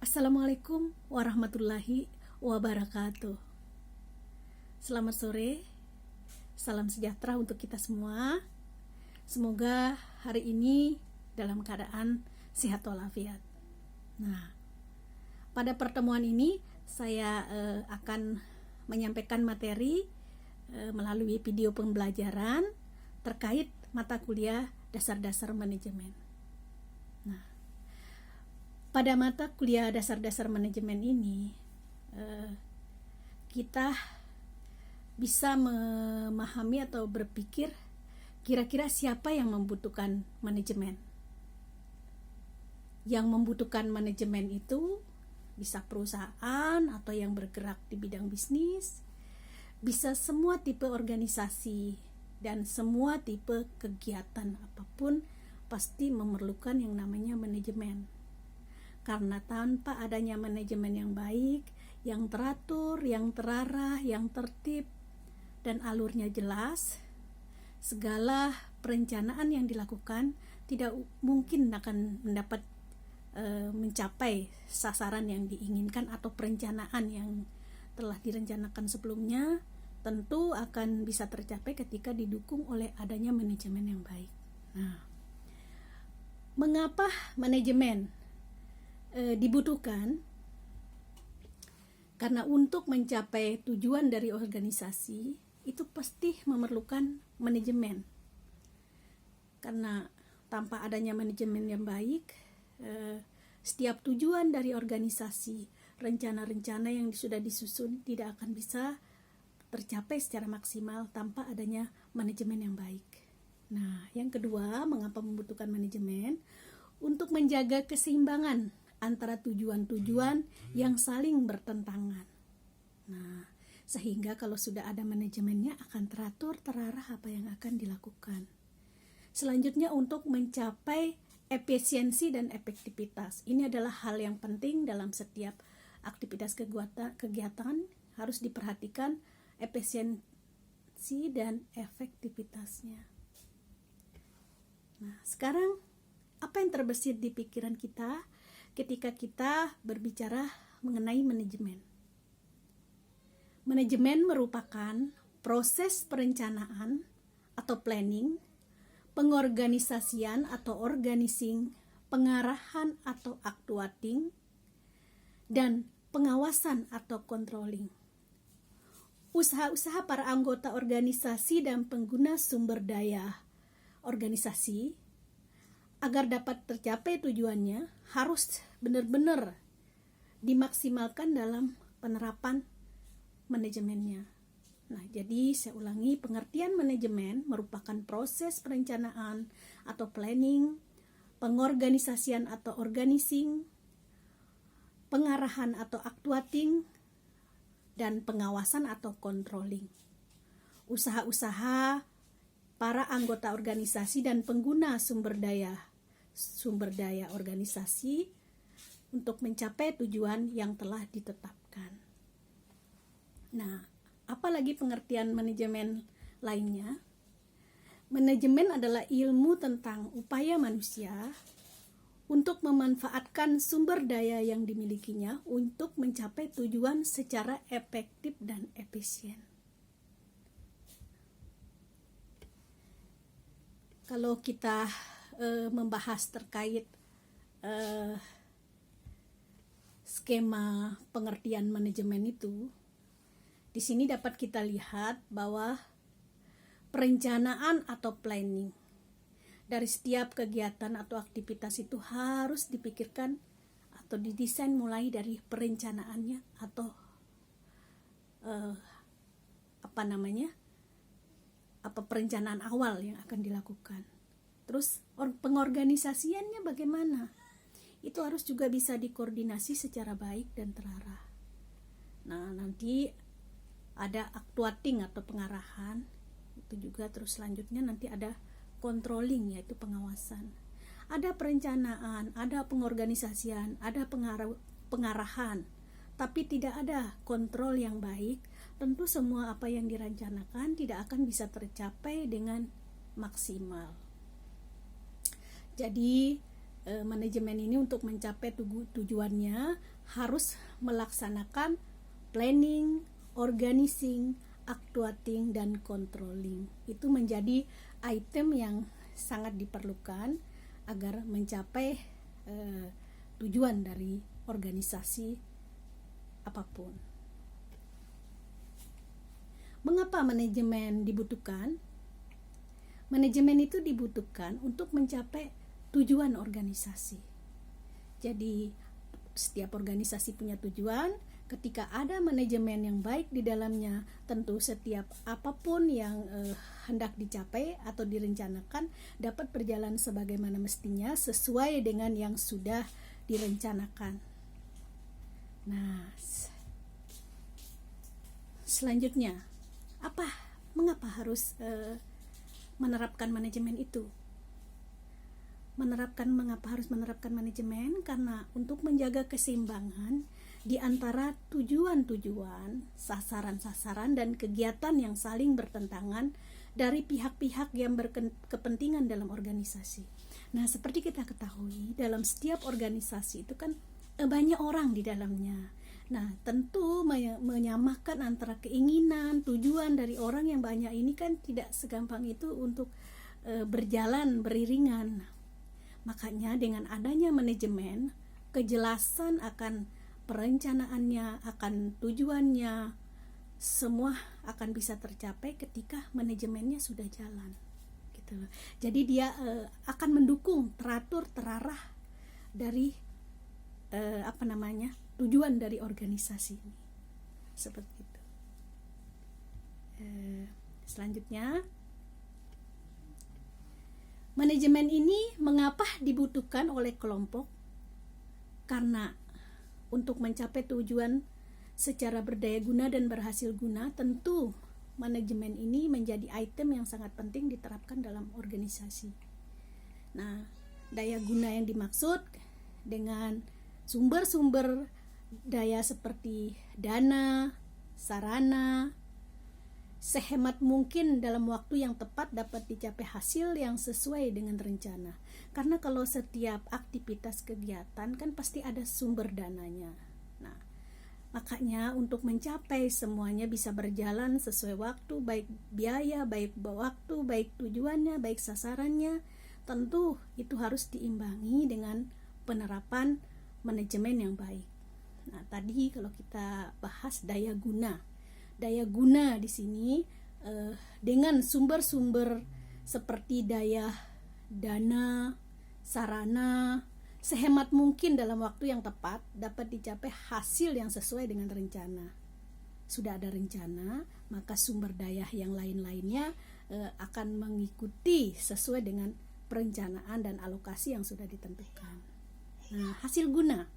Assalamualaikum warahmatullahi wabarakatuh. Selamat sore, salam sejahtera untuk kita semua. Semoga hari ini dalam keadaan sehat walafiat. Nah, pada pertemuan ini saya akan menyampaikan materi melalui video pembelajaran terkait mata kuliah dasar-dasar manajemen. Nah, pada mata kuliah dasar-dasar manajemen ini kita bisa memahami atau berpikir kira-kira siapa yang membutuhkan manajemen. Yang membutuhkan manajemen itu bisa perusahaan atau yang bergerak di bidang bisnis, bisa semua tipe organisasi dan semua tipe kegiatan apapun pasti memerlukan yang namanya manajemen. Karena tanpa adanya manajemen yang baik, yang teratur, yang terarah, yang tertib, dan alurnya jelas, segala perencanaan yang dilakukan tidak mungkin akan mencapai sasaran yang diinginkan atau perencanaan yang telah direncanakan sebelumnya tentu akan bisa tercapai ketika didukung oleh adanya manajemen yang baik. Nah, mengapa manajemen dibutuhkan? Karena untuk mencapai tujuan dari organisasi itu pasti memerlukan manajemen. Karena tanpa adanya manajemen yang baik, setiap tujuan dari organisasi, rencana-rencana yang sudah disusun tidak akan bisa tercapai secara maksimal tanpa adanya manajemen yang baik. Nah, yang kedua, mengapa membutuhkan manajemen? Untuk menjaga keseimbangan antara tujuan-tujuan yang saling bertentangan. Nah, sehingga kalau sudah ada manajemennya akan teratur, terarah apa yang akan dilakukan. Selanjutnya untuk mencapai efisiensi dan efektivitas. Ini adalah hal yang penting dalam setiap aktivitas kegiatan harus diperhatikan efisiensi dan efektivitasnya. Nah, sekarang apa yang terbesit di pikiran kita ketika kita berbicara mengenai manajemen? Manajemen merupakan proses perencanaan atau planning, pengorganisasian atau organizing, pengarahan atau actuating, dan pengawasan atau controlling. Usaha-usaha para anggota organisasi dan pengguna sumber daya organisasi agar dapat tercapai tujuannya harus benar-benar dimaksimalkan dalam penerapan manajemennya. Nah, jadi saya ulangi, pengertian manajemen merupakan proses perencanaan atau planning, pengorganisasian atau organizing, pengarahan atau actuating, dan pengawasan atau controlling. Usaha-usaha para anggota organisasi dan pengguna sumber daya organisasi untuk mencapai tujuan yang telah ditetapkan. Nah, apalagi pengertian manajemen lainnya? Manajemen adalah ilmu tentang upaya manusia untuk memanfaatkan sumber daya yang dimilikinya untuk mencapai tujuan secara efektif dan efisien. Kalau kita membahas terkait skema pengertian manajemen itu, di sini dapat kita lihat bahwa perencanaan atau planning dari setiap kegiatan atau aktivitas itu harus dipikirkan atau didesain mulai dari perencanaannya atau perencanaan awal yang akan dilakukan. Terus pengorganisasiannya bagaimana? Itu harus juga bisa dikoordinasi secara baik dan terarah. Nah, nanti ada actuating atau pengarahan, itu juga. Terus selanjutnya nanti ada controlling, yaitu pengawasan. Ada perencanaan, ada pengorganisasian, ada pengarahan, tapi tidak ada kontrol yang baik, tentu semua apa yang direncanakan tidak akan bisa tercapai dengan maksimal. Jadi manajemen ini untuk mencapai tujuannya harus melaksanakan planning, organizing, actuating, dan controlling. Itu menjadi item yang sangat diperlukan agar mencapai tujuan dari organisasi apapun. Mengapa manajemen dibutuhkan? Manajemen itu dibutuhkan untuk mencapai tujuan organisasi. Jadi setiap organisasi punya tujuan. Ketika ada manajemen yang baik di dalamnya, tentu setiap apapun yang hendak dicapai atau direncanakan dapat berjalan sebagaimana mestinya sesuai dengan yang sudah direncanakan. Nah, selanjutnya mengapa harus menerapkan manajemen itu? Mengapa harus menerapkan manajemen? Karena untuk menjaga keseimbangan di antara tujuan-tujuan, sasaran-sasaran, dan kegiatan yang saling bertentangan dari pihak-pihak yang berkepentingan dalam organisasi. Nah, seperti kita ketahui, dalam setiap organisasi itu kan banyak orang di dalamnya. Nah, tentu menyamakan antara keinginan, tujuan dari orang yang banyak ini kan tidak segampang itu untuk berjalan beriringan. Makanya dengan adanya manajemen, kejelasan akan perencanaannya, akan tujuannya, semua akan bisa tercapai ketika manajemennya sudah jalan. Gitu. Jadi dia akan mendukung, teratur, terarah dari tujuan dari organisasi ini. Seperti itu. Selanjutnya, manajemen ini mengapa dibutuhkan oleh kelompok? Karena untuk mencapai tujuan secara berdaya guna dan berhasil guna, tentu manajemen ini menjadi item yang sangat penting diterapkan dalam organisasi. Nah, daya guna yang dimaksud dengan sumber-sumber daya seperti dana, sarana, sehemat mungkin dalam waktu yang tepat dapat dicapai hasil yang sesuai dengan rencana. Karena kalau setiap aktivitas kegiatan kan pasti ada sumber dananya. Nah, makanya untuk mencapai semuanya bisa berjalan sesuai waktu, baik biaya, baik waktu, baik tujuannya, baik sasarannya, tentu itu harus diimbangi dengan penerapan manajemen yang baik. Nah, tadi kalau kita bahas daya guna. Daya guna di sini dengan sumber-sumber seperti dana, sarana, sehemat mungkin dalam waktu yang tepat dapat dicapai hasil yang sesuai dengan rencana. Sudah ada rencana, maka sumber daya yang lain-lainnya akan mengikuti sesuai dengan perencanaan dan alokasi yang sudah ditentukan. Nah, hasil guna.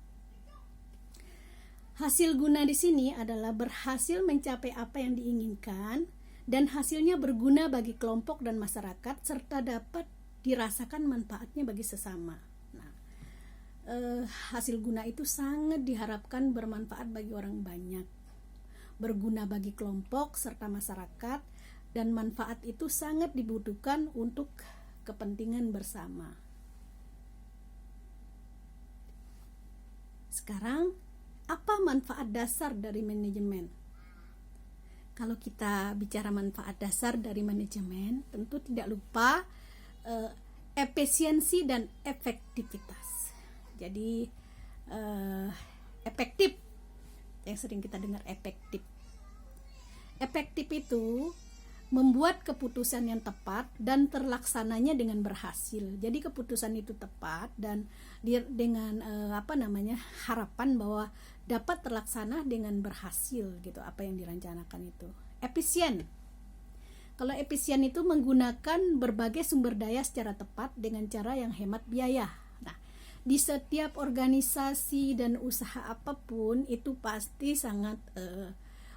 Hasil guna di sini adalah berhasil mencapai apa yang diinginkan dan hasilnya berguna bagi kelompok dan masyarakat serta dapat dirasakan manfaatnya bagi sesama. Nah, hasil guna itu sangat diharapkan bermanfaat bagi orang banyak, berguna bagi kelompok serta masyarakat, dan manfaat itu sangat dibutuhkan untuk kepentingan bersama. Sekarang, apa manfaat dasar dari manajemen? Kalau kita bicara manfaat dasar dari manajemen, tentu tidak lupa efisiensi dan efektivitas. Jadi efektif, yang sering kita dengar efektif. Efektif itu membuat keputusan yang tepat dan terlaksananya dengan berhasil. Jadi keputusan itu tepat dan dengan harapan bahwa dapat terlaksana dengan berhasil gitu apa yang direncanakan itu. Efisien. Kalau efisien itu menggunakan berbagai sumber daya secara tepat dengan cara yang hemat biaya. Nah, di setiap organisasi dan usaha apapun itu pasti sangat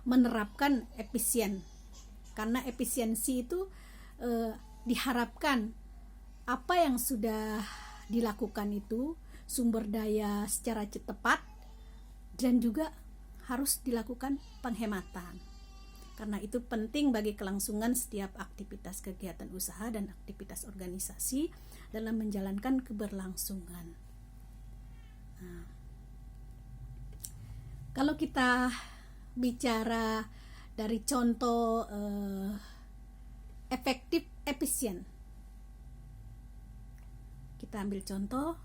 menerapkan efisien. Karena efisiensi itu diharapkan apa yang sudah dilakukan itu sumber daya secara tepat dan juga harus dilakukan penghematan. Karena itu penting bagi kelangsungan setiap aktivitas kegiatan usaha dan aktivitas organisasi dalam menjalankan keberlangsungan. Kalau kita bicara dari contoh efektif efisien, kita ambil contoh,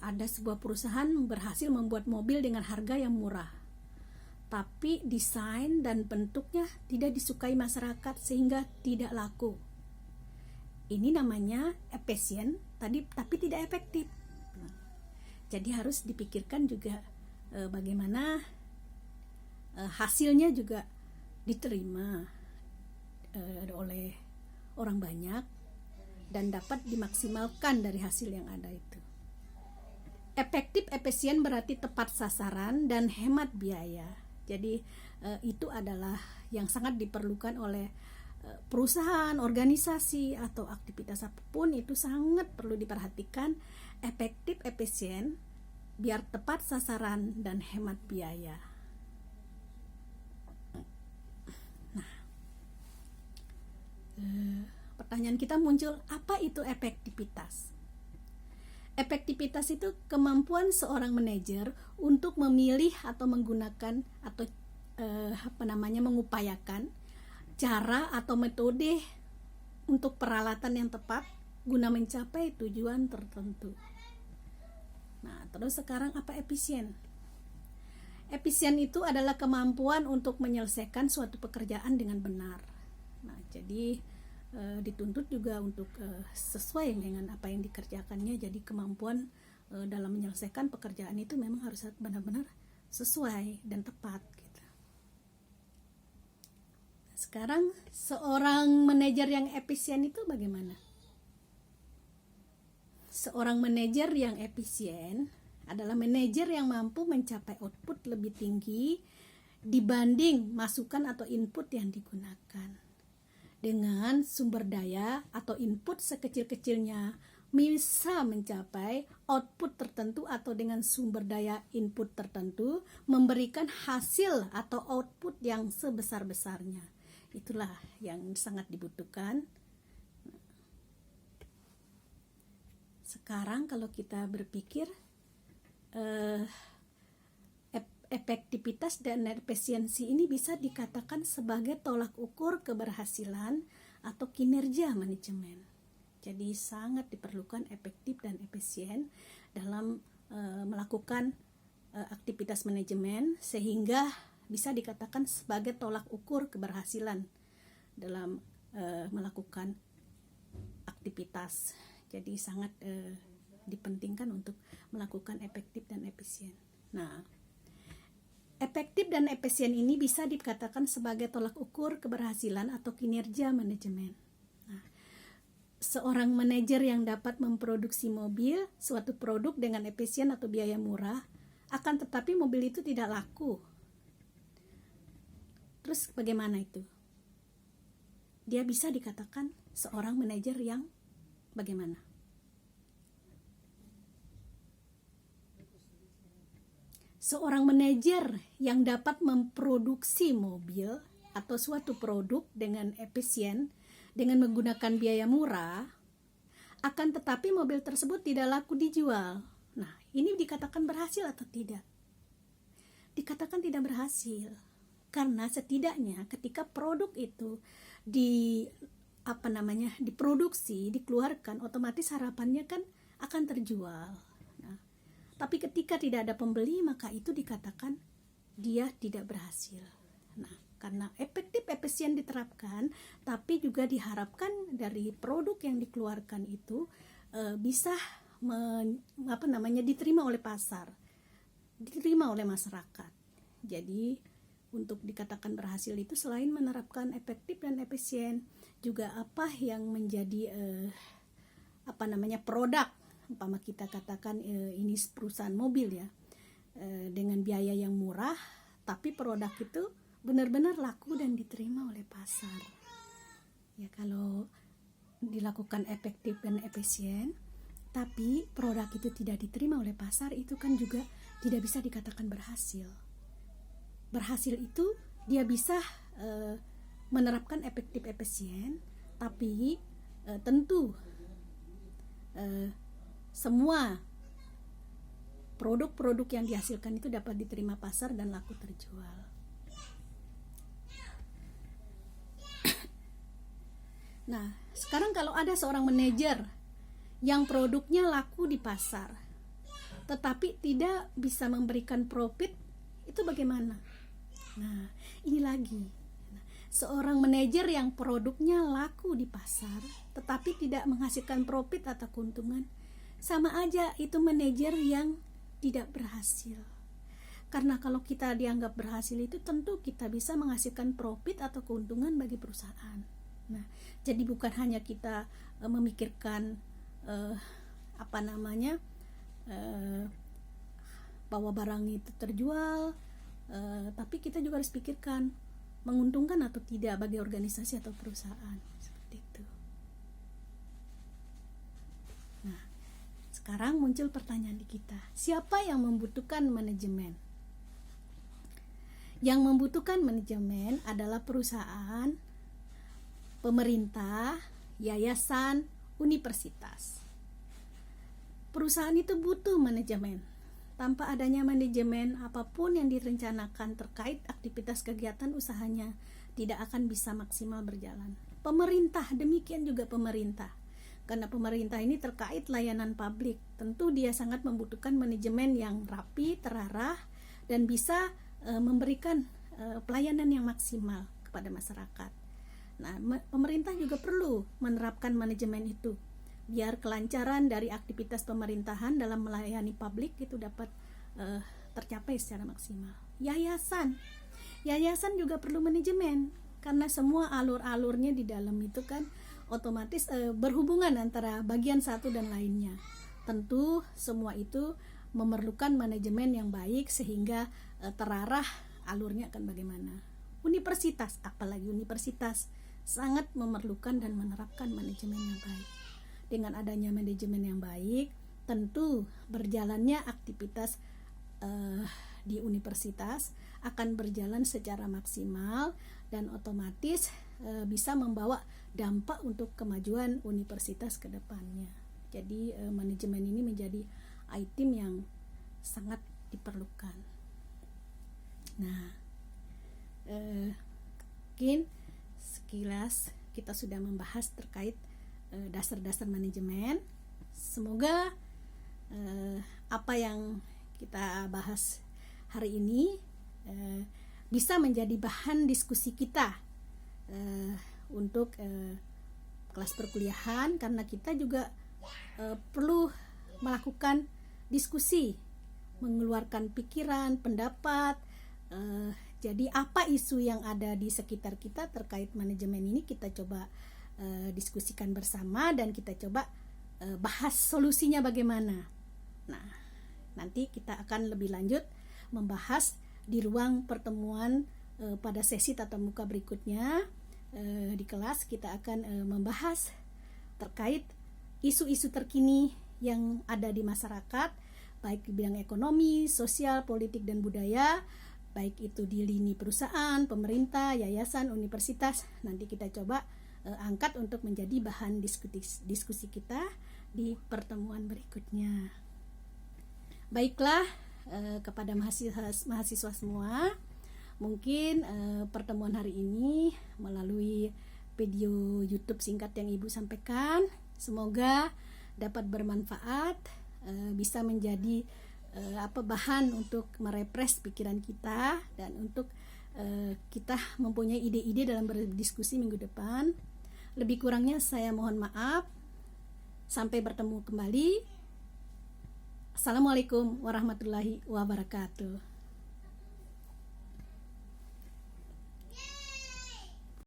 ada sebuah perusahaan berhasil membuat mobil dengan harga yang murah, tapi desain dan bentuknya tidak disukai masyarakat sehingga tidak laku. Ini namanya efisien tapi tidak efektif. Jadi harus dipikirkan juga bagaimana hasilnya juga diterima oleh orang banyak dan dapat dimaksimalkan dari hasil yang ada itu. Efektif efisien berarti tepat sasaran dan hemat biaya. Jadi itu adalah yang sangat diperlukan oleh perusahaan, organisasi atau aktivitas apapun. Itu sangat perlu diperhatikan, efektif efisien biar tepat sasaran dan hemat biaya. Pertanyaan kita muncul, apa itu efektivitas? Efektivitas itu kemampuan seorang manajer untuk memilih atau menggunakan atau mengupayakan cara atau metode untuk peralatan yang tepat guna mencapai tujuan tertentu. Nah, terus sekarang apa efisien? Efisien itu adalah kemampuan untuk menyelesaikan suatu pekerjaan dengan benar. Nah, jadi dituntut juga untuk sesuai dengan apa yang dikerjakannya. Jadi kemampuan dalam menyelesaikan pekerjaan itu memang harus benar-benar sesuai dan tepat gitu. Sekarang seorang manajer yang efisien itu bagaimana? Seorang manajer yang efisien adalah manajer yang mampu mencapai output lebih tinggi dibanding masukan atau input yang digunakan. Dengan sumber daya atau input sekecil-kecilnya bisa mencapai output tertentu, atau dengan sumber daya input tertentu memberikan hasil atau output yang sebesar-besarnya. Itulah yang sangat dibutuhkan. Sekarang kalau kita berpikir efektivitas dan efisiensi ini bisa dikatakan sebagai tolak ukur keberhasilan atau kinerja manajemen. Jadi sangat diperlukan efektif dan efisien dalam melakukan aktivitas manajemen, sehingga bisa dikatakan sebagai tolak ukur keberhasilan dalam melakukan aktivitas. Jadi sangat dipentingkan untuk melakukan efektif dan efisien. Nah, efektif dan efisien ini bisa dikatakan sebagai tolak ukur keberhasilan atau kinerja manajemen. Nah, seorang manajer yang dapat memproduksi mobil, suatu produk dengan efisien atau biaya murah, akan tetapi mobil itu tidak laku. Terus bagaimana itu? Dia bisa dikatakan seorang manajer yang bagaimana? Seorang manajer yang dapat memproduksi mobil atau suatu produk dengan efisien dengan menggunakan biaya murah, akan tetapi mobil tersebut tidak laku dijual. Nah, ini dikatakan berhasil atau tidak? Dikatakan tidak berhasil, karena setidaknya ketika produk itu diproduksi, dikeluarkan, otomatis harapannya kan akan terjual. Tapi ketika tidak ada pembeli, maka itu dikatakan dia tidak berhasil. Nah, karena efektif efisien diterapkan, tapi juga diharapkan dari produk yang dikeluarkan itu bisa diterima oleh pasar, diterima oleh masyarakat. Jadi untuk dikatakan berhasil itu selain menerapkan efektif dan efisien, juga apa yang menjadi produk. Umpama kita katakan ini perusahaan mobil ya, dengan biaya yang murah, tapi produk itu benar-benar laku dan diterima oleh pasar. Ya, kalau dilakukan efektif dan efisien, tapi produk itu tidak diterima oleh pasar, itu kan juga tidak bisa dikatakan berhasil. Berhasil itu dia bisa menerapkan efektif efisien, tapi tentu semua produk-produk yang dihasilkan itu dapat diterima pasar dan laku terjual. Nah, sekarang kalau ada seorang manajer yang produknya laku di pasar, tetapi tidak bisa memberikan profit, itu bagaimana? Nah, ini lagi. Seorang manajer yang produknya laku di pasar, tetapi tidak menghasilkan profit atau keuntungan, sama aja itu manajer yang tidak berhasil. Karena kalau kita dianggap berhasil itu tentu kita bisa menghasilkan profit atau keuntungan bagi perusahaan. Nah, jadi bukan hanya kita memikirkan bahwa barang itu terjual, tapi kita juga harus pikirkan menguntungkan atau tidak bagi organisasi atau perusahaan, seperti itu. Nah, sekarang muncul pertanyaan di kita, siapa yang membutuhkan manajemen? Yang membutuhkan manajemen adalah perusahaan, pemerintah, yayasan, universitas. Perusahaan itu butuh manajemen. Tanpa adanya manajemen, apapun yang direncanakan terkait aktivitas kegiatan usahanya tidak akan bisa maksimal berjalan. Pemerintah, demikian juga pemerintah. Karena pemerintah ini terkait layanan publik, tentu dia sangat membutuhkan manajemen yang rapi, terarah, dan bisa memberikan pelayanan yang maksimal kepada masyarakat. Nah, pemerintah juga perlu menerapkan manajemen itu, biar kelancaran dari aktivitas pemerintahan dalam melayani publik itu dapat tercapai secara maksimal. Yayasan juga perlu manajemen, karena semua alur-alurnya di dalam itu kan otomatis berhubungan antara bagian satu dan lainnya. Tentu semua itu memerlukan manajemen yang baik sehingga terarah alurnya akan bagaimana. Universitas, apalagi universitas, sangat memerlukan dan menerapkan manajemen yang baik. Dengan adanya manajemen yang baik, tentu berjalannya aktivitas di universitas akan berjalan secara maksimal dan otomatis bisa membawa dampak untuk kemajuan universitas ke depannya. Jadi manajemen ini menjadi item yang sangat diperlukan. Nah, mungkin sekilas kita sudah membahas terkait dasar-dasar manajemen. Semoga apa yang kita bahas hari ini bisa menjadi bahan diskusi kita untuk kelas perkuliahan, karena kita juga perlu melakukan diskusi, mengeluarkan pikiran, pendapat. Jadi apa isu yang ada di sekitar kita terkait manajemen ini kita coba diskusikan bersama dan kita coba bahas solusinya bagaimana. Nah, nanti kita akan lebih lanjut membahas di ruang pertemuan pada sesi tatap muka berikutnya. Di kelas kita akan membahas terkait isu-isu terkini yang ada di masyarakat, baik di bidang ekonomi, sosial, politik, dan budaya, baik itu di lini perusahaan, pemerintah, yayasan, universitas. Nanti kita coba angkat untuk menjadi bahan diskusi kita di pertemuan berikutnya. Baiklah, kepada mahasiswa semua, mungkin pertemuan hari ini melalui video YouTube singkat yang Ibu sampaikan, semoga dapat bermanfaat, bisa menjadi bahan untuk merefresh pikiran kita dan untuk kita mempunyai ide-ide dalam berdiskusi minggu depan. Lebih kurangnya saya mohon maaf. Sampai bertemu kembali. Assalamualaikum warahmatullahi wabarakatuh.